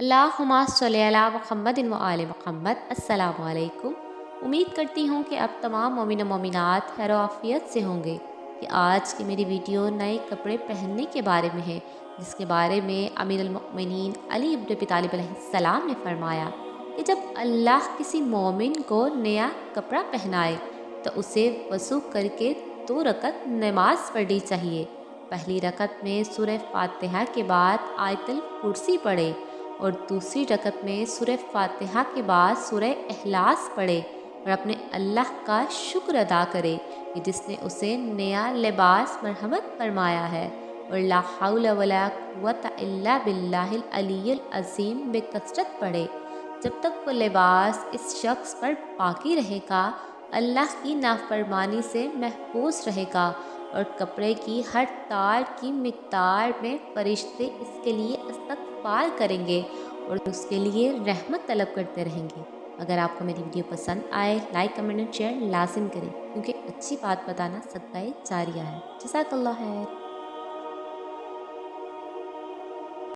अल्लाहुम्मा सल्ली अला मुहम्मद व आले मुहम्मद। अस्सलामु अलैकुम। उम्मीद करती हूँ कि आप तमाम मोमिन मोमिनात खैर आफियत से होंगे। कि आज की मेरी वीडियो नए कपड़े पहनने के बारे में है, जिसके बारे में अमीरुल मोमिनीन अली इब्न अबी तालिब अलैहिस्सलाम ने फरमाया कि जब अल्लाह किसी मोमिन को नया कपड़ा पहनाए तो उसे वज़ू करके 2 रकत नमाज पढ़नी चाहिए। पहली रकत में सूरह फातिहा के बाद आयतुल कुर्सी पढ़े और दूसरी रकत में सूरह फातिहा के बाद सूरह इखलास पढ़े और अपने अल्लाह का शुक्र अदा करे कि जिसने उसे नया लिबास मरहमत फरमाया है, और ला हौला वला कुव्वता इल्ला बिल्लाहिल अलिय्युल अज़ीम बेकसरत पढ़े। जब तक वो लिबास इस शख्स पर बाकी रहेगा, अल्लाह की नाफरमानी से महफूज रहेगा और कपड़े की हर तार की मिक़दार में फरिश्ते इसके लिए इस्तग़फ़ार करेंगे और उसके लिए रहमत तलब करते रहेंगे। अगर आपको मेरी वीडियो पसंद आए, लाइक कमेंट एंड शेयर लाजिम करें, क्योंकि अच्छी बात बताना सदक़ाए जारिया है। जज़ाकल्लाह खैर।